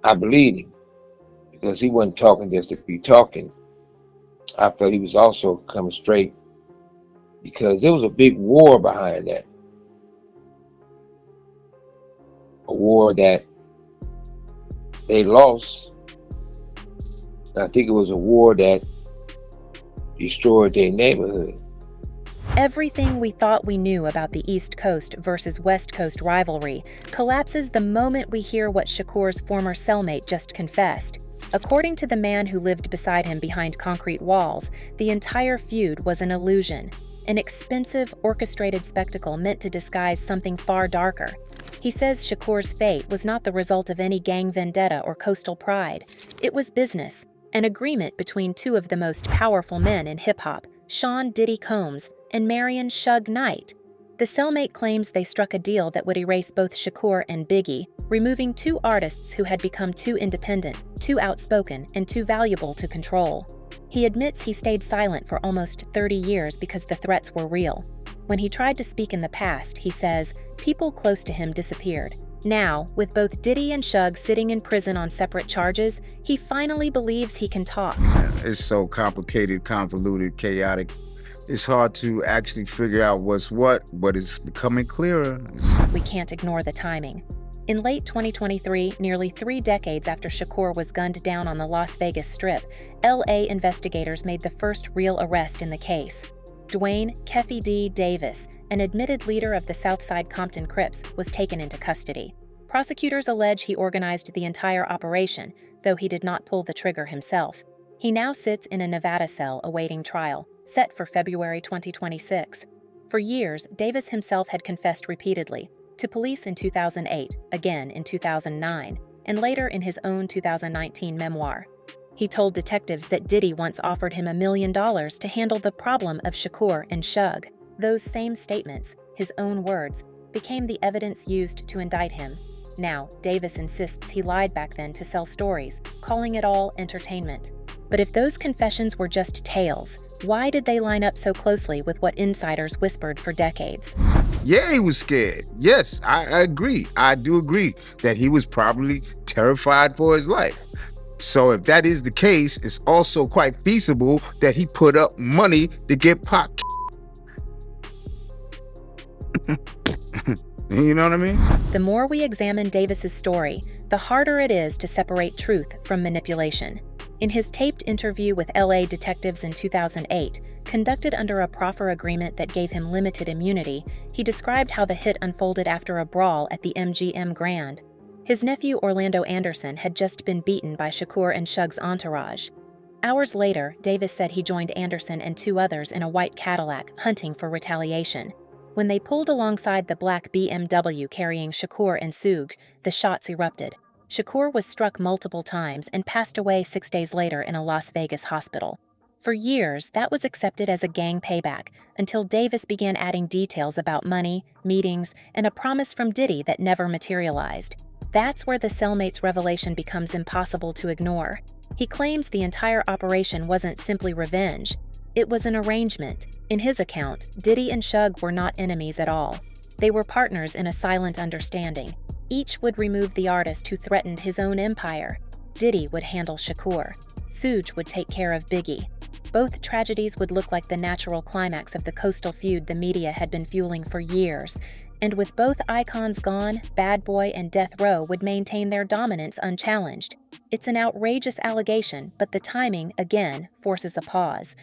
I believed him because he wasn't talking just to be talking. I felt he was also coming straight because there was a big war behind that. A war that they lost. And I think it was a war that destroyed their neighborhood. Everything we thought we knew about the East Coast versus West Coast rivalry collapses the moment we hear what Shakur's former cellmate just confessed. According to the man who lived beside him behind concrete walls, the entire feud was an illusion, an expensive, orchestrated spectacle meant to disguise something far darker. He says Shakur's fate was not the result of any gang vendetta or coastal pride. It was business, an agreement between two of the most powerful men in hip-hop, Sean Diddy Combs and Marion Suge Knight. The cellmate claims they struck a deal that would erase both Shakur and Biggie, removing two artists who had become too independent, too outspoken, and too valuable to control. He admits he stayed silent for almost 30 years because the threats were real. When he tried to speak in the past, he says, people close to him disappeared. Now, with both Diddy and Suge sitting in prison on separate charges, he finally believes he can talk. It's so complicated, convoluted, chaotic. It's hard to actually figure out what's what, but it's becoming clearer. We can't ignore the timing. In late 2023, nearly 3 decades after Shakur was gunned down on the Las Vegas Strip, LA investigators made the first real arrest in the case. Dwayne Keffe D. Davis, an admitted leader of the Southside Compton Crips, was taken into custody. Prosecutors allege he organized the entire operation, though he did not pull the trigger himself. He now sits in a Nevada cell awaiting trial, set for February 2026. For years, Davis himself had confessed repeatedly, to police in 2008, again in 2009, and later in his own 2019 memoir. He told detectives that Diddy once offered him $1 million to handle the problem of Shakur and Suge. Those same statements, his own words, became the evidence used to indict him. Now, Davis insists he lied back then to sell stories, calling it all entertainment. But if those confessions were just tales, why did they line up so closely with what insiders whispered for decades? Yeah, he was scared. Yes, I agree. I do agree that he was probably terrified for his life. So if that is the case, it's also quite feasible that he put up money to get Pac. You know what I mean? The more we examine Davis's story, the harder it is to separate truth from manipulation. In his taped interview with LA detectives in 2008, conducted under a proffer agreement that gave him limited immunity, he described how the hit unfolded after a brawl at the MGM Grand. His nephew Orlando Anderson had just been beaten by Shakur and Suge's entourage. Hours later, Davis said he joined Anderson and 2 others in a white Cadillac, hunting for retaliation. When they pulled alongside the black BMW carrying Shakur and Suge, the shots erupted. Shakur was struck multiple times and passed away 6 days later in a Las Vegas hospital. For years, that was accepted as a gang payback, until Davis began adding details about money, meetings, and a promise from Diddy that never materialized. That's where the cellmate's revelation becomes impossible to ignore. He claims the entire operation wasn't simply revenge. It was an arrangement. In his account, Diddy and Suge were not enemies at all. They were partners in a silent understanding. Each would remove the artist who threatened his own empire. Diddy would handle Shakur. Suge would take care of Biggie. Both tragedies would look like the natural climax of the coastal feud the media had been fueling for years. And with both icons gone, Bad Boy and Death Row would maintain their dominance unchallenged. It's an outrageous allegation, but the timing, again, forces a pause.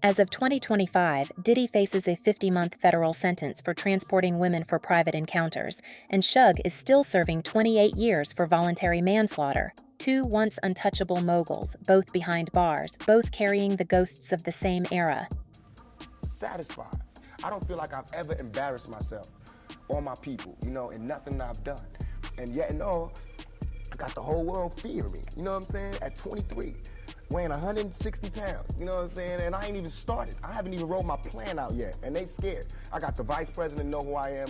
As of 2025, Diddy faces a 50-month federal sentence for transporting women for private encounters, and Suge is still serving 28 years for voluntary manslaughter. 2 once untouchable moguls, both behind bars, both carrying the ghosts of the same era. Satisfied. I don't feel like I've ever embarrassed myself or my people, in nothing I've done. And yet, I got the whole world fearing me, you know what I'm saying? At 23. Weighing 160 pounds, you know what I'm saying? And I ain't even started. I haven't even rolled my plan out yet, and they scared. I got the vice president know who I am,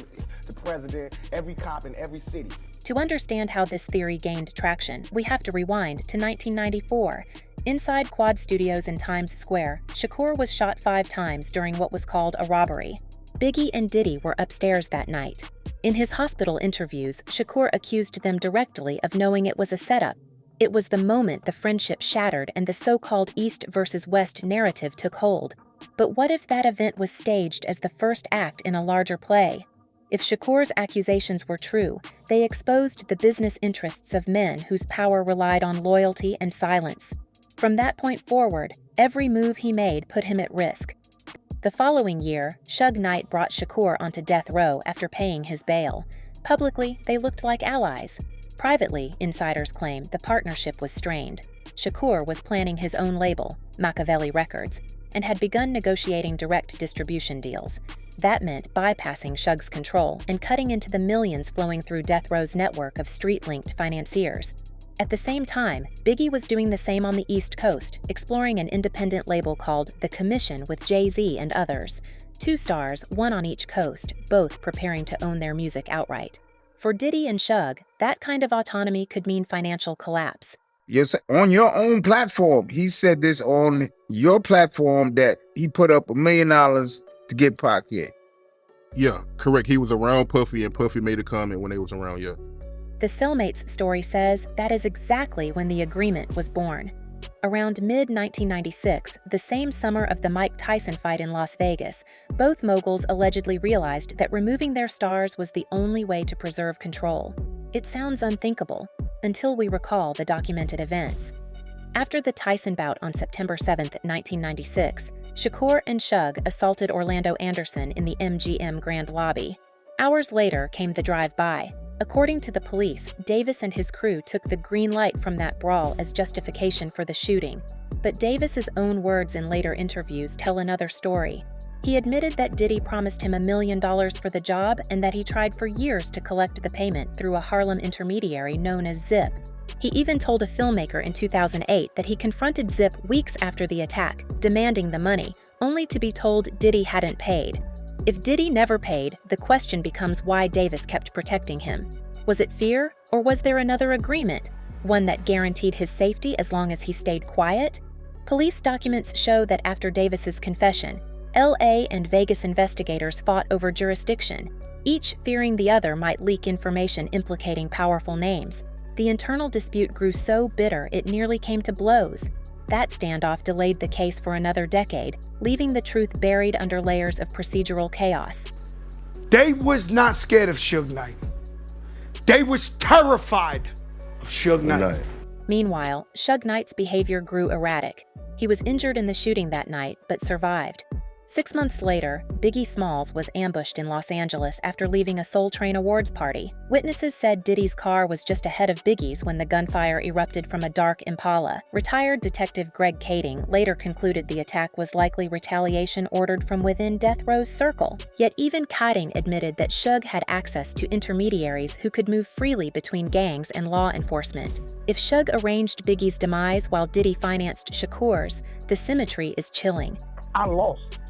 the president, every cop in every city. To understand how this theory gained traction, we have to rewind to 1994. Inside Quad Studios in Times Square, Shakur was shot 5 times during what was called a robbery. Biggie and Diddy were upstairs that night. In his hospital interviews, Shakur accused them directly of knowing it was a setup. It was the moment the friendship shattered and the so-called East versus West narrative took hold. But what if that event was staged as the first act in a larger play? If Shakur's accusations were true, they exposed the business interests of men whose power relied on loyalty and silence. From that point forward, every move he made put him at risk. The following year, Suge Knight brought Shakur onto death row after paying his bail. Publicly, they looked like allies. Privately, insiders claim the partnership was strained. Shakur was planning his own label, Machiavelli Records, and had begun negotiating direct distribution deals. That meant bypassing Suge's control and cutting into the millions flowing through Death Row's network of street-linked financiers. At the same time, Biggie was doing the same on the East Coast, exploring an independent label called The Commission with Jay-Z and others. 2 stars, one on each coast, both preparing to own their music outright. For Diddy and Suge, that kind of autonomy could mean financial collapse. Yes, on your own platform. He said this on your platform that he put up $1 million to get Pac here. Yeah, correct. He was around Puffy, and Puffy made a comment when they was around, yeah. The Cellmate's story says that is exactly when the agreement was born. Around mid-1996, the same summer of the Mike Tyson fight in Las Vegas, both moguls allegedly realized that removing their stars was the only way to preserve control. It sounds unthinkable, until we recall the documented events. After the Tyson bout on September 7, 1996, Shakur and Suge assaulted Orlando Anderson in the MGM Grand Lobby. Hours later came the drive-by. According to the police, Davis and his crew took the green light from that brawl as justification for the shooting. But Davis's own words in later interviews tell another story. He admitted that Diddy promised him $1 million for the job and that he tried for years to collect the payment through a Harlem intermediary known as Zip. He even told a filmmaker in 2008 that he confronted Zip weeks after the attack, demanding the money, only to be told Diddy hadn't paid. If Diddy never paid, the question becomes why Davis kept protecting him. Was it fear, or was there another agreement? One that guaranteed his safety as long as he stayed quiet? Police documents show that after Davis's confession, LA and Vegas investigators fought over jurisdiction, each fearing the other might leak information implicating powerful names. The internal dispute grew so bitter it nearly came to blows. That standoff delayed the case for another decade, leaving the truth buried under layers of procedural chaos. They was not scared of Suge Knight. They was terrified of Suge Knight. Meanwhile, Suge Knight's behavior grew erratic. He was injured in the shooting that night, but survived. 6 months later, Biggie Smalls was ambushed in Los Angeles after leaving a Soul Train awards party. Witnesses said Diddy's car was just ahead of Biggie's when the gunfire erupted from a dark Impala. Retired Detective Greg Kading later concluded the attack was likely retaliation ordered from within Death Row's circle. Yet even Kading admitted that Suge had access to intermediaries who could move freely between gangs and law enforcement. If Suge arranged Biggie's demise while Diddy financed Shakur's, the symmetry is chilling. I lost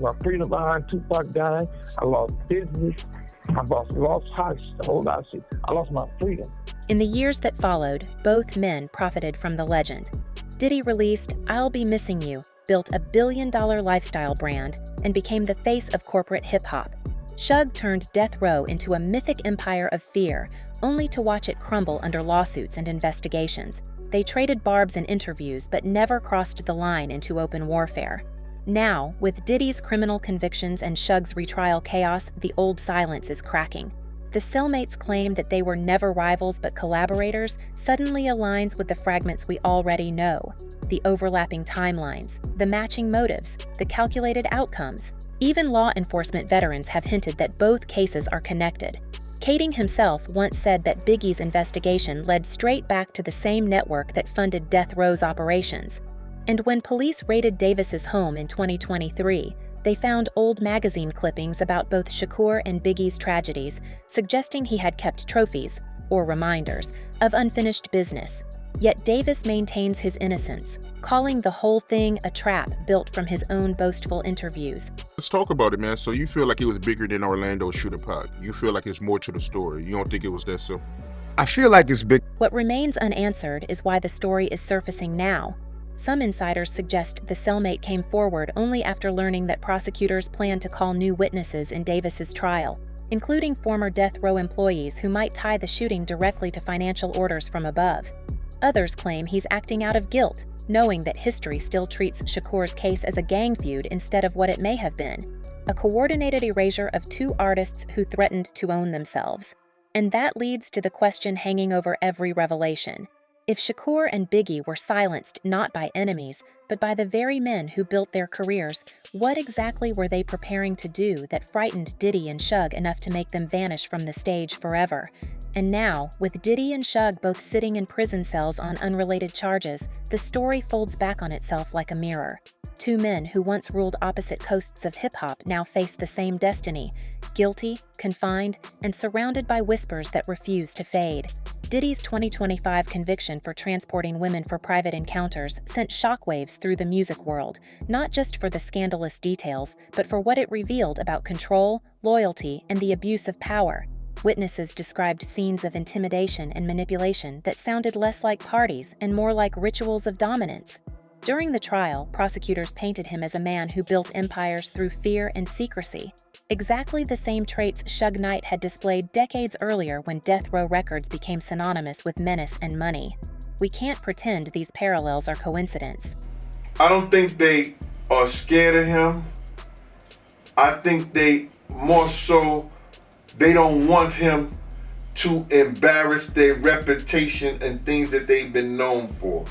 my freedom behind Tupac dying. I lost business. I lost house, the whole lot of shit. I lost my freedom. In the years that followed, both men profited from the legend. Diddy released I'll Be Missing You, built a billion-dollar lifestyle brand, and became the face of corporate hip-hop. Suge turned Death Row into a mythic empire of fear, only to watch it crumble under lawsuits and investigations. They traded barbs in interviews, but never crossed the line into open warfare. Now, with Diddy's criminal convictions and Suge's retrial chaos, the old silence is cracking. The Cellmates' claim that they were never rivals but collaborators suddenly aligns with the fragments we already know. The overlapping timelines, the matching motives, the calculated outcomes. Even law enforcement veterans have hinted that both cases are connected. Kading himself once said that Biggie's investigation led straight back to the same network that funded Death Row's operations. And when police raided Davis's home in 2023, they found old magazine clippings about both Shakur and Biggie's tragedies, suggesting he had kept trophies, or reminders, of unfinished business. Yet Davis maintains his innocence, calling the whole thing a trap built from his own boastful interviews. Let's talk about it, man. So you feel like it was bigger than Orlando shooter Pac. You feel like it's more to the story. You don't think it was that simple? I feel like it's big. What remains unanswered is why the story is surfacing now. Some insiders suggest the Cellmate came forward only after learning that prosecutors plan to call new witnesses in Davis's trial, including former Death Row employees who might tie the shooting directly to financial orders from above. Others claim he's acting out of guilt, knowing that history still treats Shakur's case as a gang feud instead of what it may have been, a coordinated erasure of two artists who threatened to own themselves. And that leads to the question hanging over every revelation. If Shakur and Biggie were silenced not by enemies, but by the very men who built their careers, what exactly were they preparing to do that frightened Diddy and Suge enough to make them vanish from the stage forever? And now, with Diddy and Suge both sitting in prison cells on unrelated charges, the story folds back on itself like a mirror. Two men who once ruled opposite coasts of hip-hop now face the same destiny, guilty, confined, and surrounded by whispers that refuse to fade. Diddy's 2025 conviction for transporting women for private encounters sent shockwaves through the music world, not just for the scandalous details, but for what it revealed about control, loyalty, and the abuse of power. Witnesses described scenes of intimidation and manipulation that sounded less like parties and more like rituals of dominance. During the trial, prosecutors painted him as a man who built empires through fear and secrecy, exactly the same traits Suge Knight had displayed decades earlier when Death Row Records became synonymous with menace and money. We can't pretend these parallels are coincidence. I don't think they are scared of him. I think they more so, they don't want him to embarrass their reputation and things that they've been known for.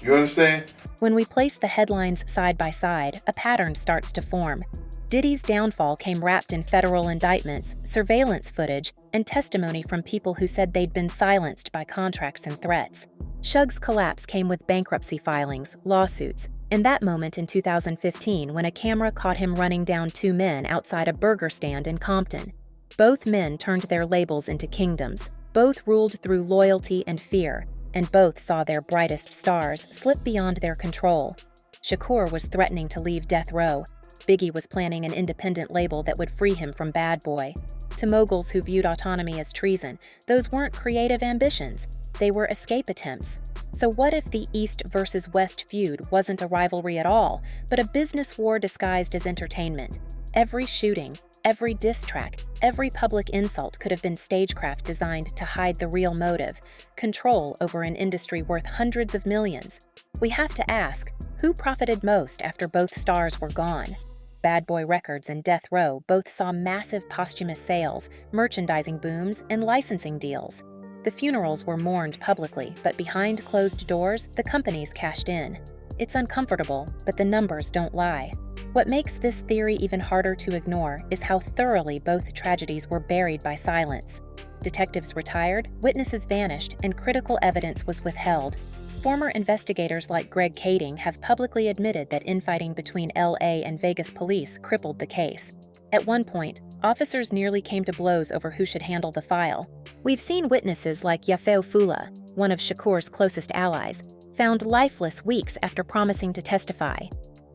You understand? When we place the headlines side by side, a pattern starts to form. Diddy's downfall came wrapped in federal indictments, surveillance footage, and testimony from people who said they'd been silenced by contracts and threats. Suge's collapse came with bankruptcy filings, lawsuits, and that moment in 2015 when a camera caught him running down two men outside a burger stand in Compton. Both men turned their labels into kingdoms. Both ruled through loyalty and fear, and both saw their brightest stars slip beyond their control. Shakur was threatening to leave Death Row. Biggie was planning an independent label that would free him from Bad Boy. To moguls who viewed autonomy as treason, those weren't creative ambitions. They were escape attempts. So what if the East versus West feud wasn't a rivalry at all, but a business war disguised as entertainment? Every shooting, every diss track, every public insult could have been stagecraft designed to hide the real motive, control over an industry worth hundreds of millions. We have to ask, who profited most after both stars were gone? Bad Boy Records and Death Row both saw massive posthumous sales, merchandising booms, and licensing deals. The funerals were mourned publicly, but behind closed doors, the companies cashed in. It's uncomfortable, but the numbers don't lie. What makes this theory even harder to ignore is how thoroughly both tragedies were buried by silence. Detectives retired, witnesses vanished, and critical evidence was withheld. Former investigators like Greg Kading have publicly admitted that infighting between LA and Vegas police crippled the case. At one point, officers nearly came to blows over who should handle the file. We've seen witnesses like Keffe, one of Shakur's closest allies, found lifeless weeks after promising to testify.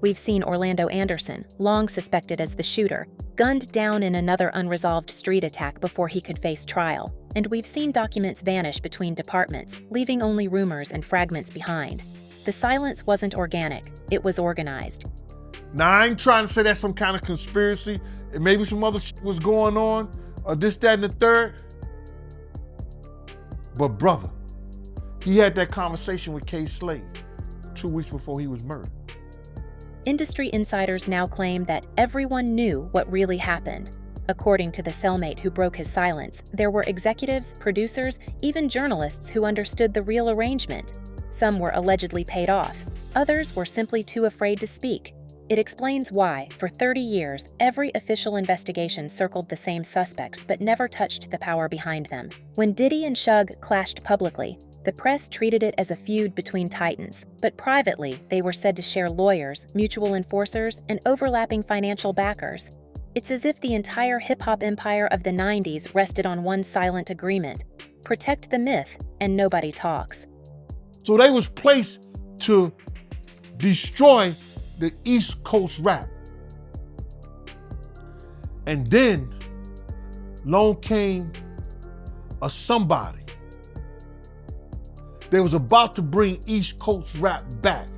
We've seen Orlando Anderson, long suspected as the shooter, gunned down in another unresolved street attack before he could face trial. And we've seen documents vanish between departments, leaving only rumors and fragments behind. The silence wasn't organic, it was organized. Now, I ain't trying to say that's some kind of conspiracy, and maybe some other shit was going on, or this, that, and the third. But brother, he had that conversation with K. Slade 2 weeks before he was murdered. Industry insiders now claim that everyone knew what really happened. According to the cellmate who broke his silence, there were executives, producers, even journalists who understood the real arrangement. Some were allegedly paid off. Others were simply too afraid to speak. It explains why, for 30 years, every official investigation circled the same suspects but never touched the power behind them. When Diddy and Suge clashed publicly, the press treated it as a feud between titans, but privately, they were said to share lawyers, mutual enforcers, and overlapping financial backers. It's as if the entire hip-hop empire of the 90s rested on one silent agreement: protect the myth, and nobody talks. So they was placed to destroy the East Coast rap. And then, along came a somebody. They was about to bring East Coast rap back.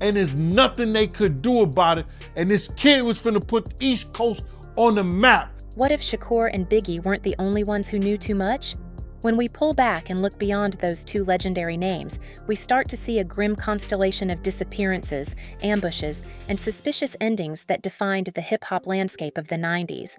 And there's nothing they could do about it. And this kid was finna put the East Coast on the map. What if Shakur and Biggie weren't the only ones who knew too much? When we pull back and look beyond those two legendary names, we start to see a grim constellation of disappearances, ambushes, and suspicious endings that defined the hip-hop landscape of the 90s.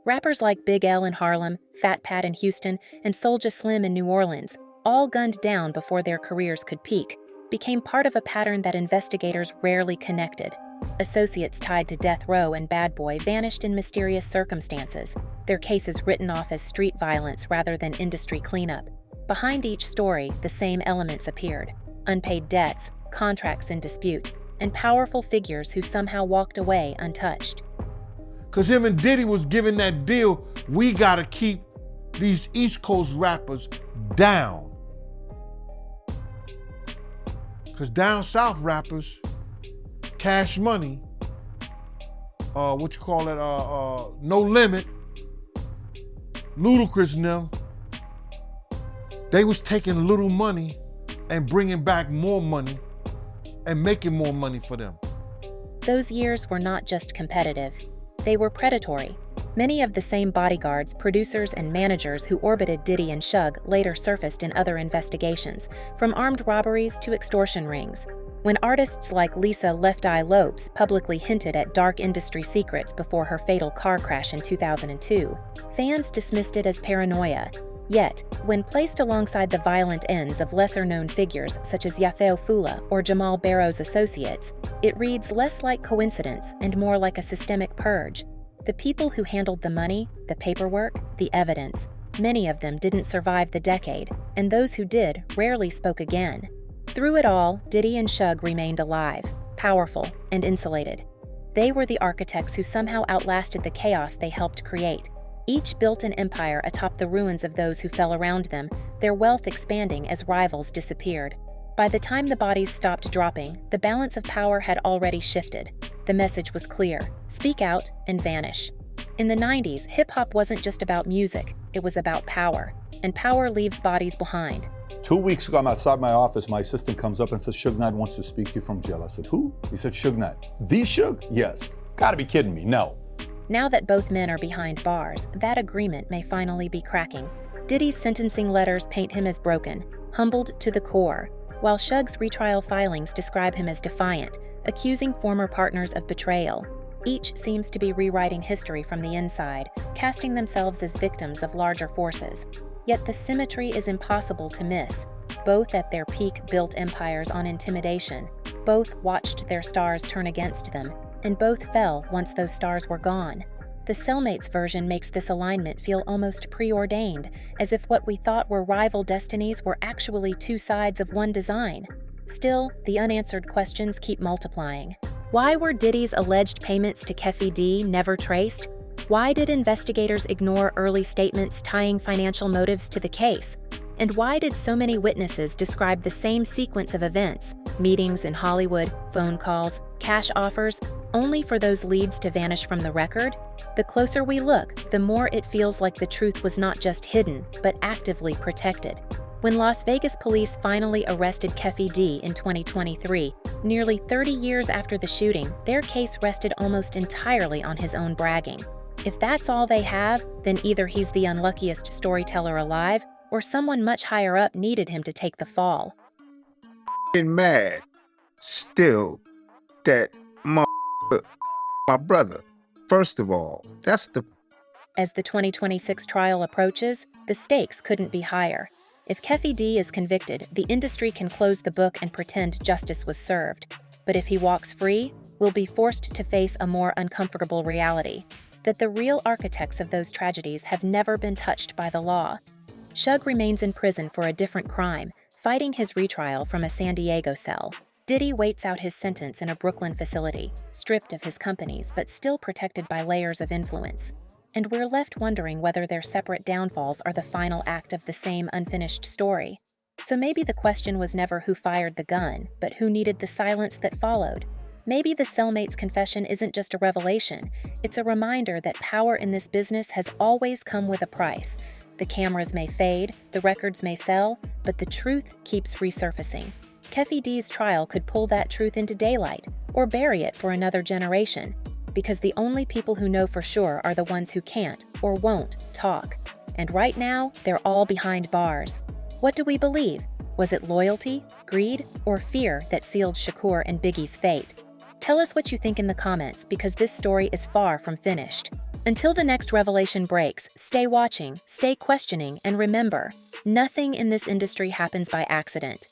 Rappers like Big L in Harlem, Fat Pat in Houston, and Soulja Slim in New Orleans, all gunned down before their careers could peak, became part of a pattern that investigators rarely connected. Associates tied to Death Row and Bad Boy vanished in mysterious circumstances, their cases written off as street violence rather than industry cleanup. Behind each story, the same elements appeared: unpaid debts, contracts in dispute, and powerful figures who somehow walked away untouched. Cause him and Diddy was given that deal, we gotta keep these East Coast rappers down. Cause down south rappers, Cash Money, No Limit, Ludacris and them, they was taking little money and bringing back more money and making more money for them. Those years were not just competitive, they were predatory. Many of the same bodyguards, producers, and managers who orbited Diddy and Suge later surfaced in other investigations, from armed robberies to extortion rings. When artists like Lisa Left Eye Lopes publicly hinted at dark industry secrets before her fatal car crash in 2002, fans dismissed it as paranoia. Yet, when placed alongside the violent ends of lesser-known figures such as Yafeo Fula or Jamal Barrow's associates, it reads less like coincidence and more like a systemic purge. The people who handled the money, the paperwork, the evidence, many of them didn't survive the decade, and those who did rarely spoke again. Through it all, Diddy and Suge remained alive, powerful, and insulated. They were the architects who somehow outlasted the chaos they helped create. Each built an empire atop the ruins of those who fell around them, their wealth expanding as rivals disappeared. By the time the bodies stopped dropping, the balance of power had already shifted. The message was clear: speak out and vanish. In the 90s, hip-hop wasn't just about music, it was about power. And power leaves bodies behind. 2 weeks ago, I'm outside my office. My assistant comes up and says, Suge Knight wants to speak to you from jail. I said, who? He said, Suge Knight. The Suge? Yes. Gotta be kidding me. No. Now that both men are behind bars, that agreement may finally be cracking. Diddy's sentencing letters paint him as broken, humbled to the core, while Suge's retrial filings describe him as defiant, accusing former partners of betrayal. Each seems to be rewriting history from the inside, casting themselves as victims of larger forces. Yet the symmetry is impossible to miss. Both at their peak built empires on intimidation, both watched their stars turn against them, and both fell once those stars were gone. The Cellmates version makes this alignment feel almost preordained, as if what we thought were rival destinies were actually two sides of one design. Still, the unanswered questions keep multiplying. Why were Diddy's alleged payments to Keffe D never traced? Why did investigators ignore early statements tying financial motives to the case? And why did so many witnesses describe the same sequence of events, meetings in Hollywood, phone calls, cash offers, only for those leads to vanish from the record? The closer we look, the more it feels like the truth was not just hidden, but actively protected. When Las Vegas police finally arrested Keffe D in 2023, nearly 30 years after the shooting, their case rested almost entirely on his own bragging. If that's all they have, then either he's the unluckiest storyteller alive, or someone much higher up needed him to take the fall. Mad still that my brother. First of all, that's the... As the 2026 trial approaches, the stakes couldn't be higher. If Keffe D is convicted, the industry can close the book and pretend justice was served. But if he walks free, we'll be forced to face a more uncomfortable reality: that the real architects of those tragedies have never been touched by the law. Suge remains in prison for a different crime, fighting his retrial from a San Diego cell. Diddy waits out his sentence in a Brooklyn facility, stripped of his companies but still protected by layers of influence. And we're left wondering whether their separate downfalls are the final act of the same unfinished story. So maybe the question was never who fired the gun, but who needed the silence that followed. Maybe the Cellmate's confession isn't just a revelation, it's a reminder that power in this business has always come with a price. The cameras may fade, the records may sell, but the truth keeps resurfacing. Keffe D's trial could pull that truth into daylight, or bury it for another generation. because the only people who know for sure are the ones who can't or won't talk. And right now, they're all behind bars. What do we believe? Was it loyalty, greed, or fear that sealed Shakur and Biggie's fate? Tell us what you think in the comments, because this story is far from finished. Until the next revelation breaks, stay watching, stay questioning, and remember, nothing in this industry happens by accident.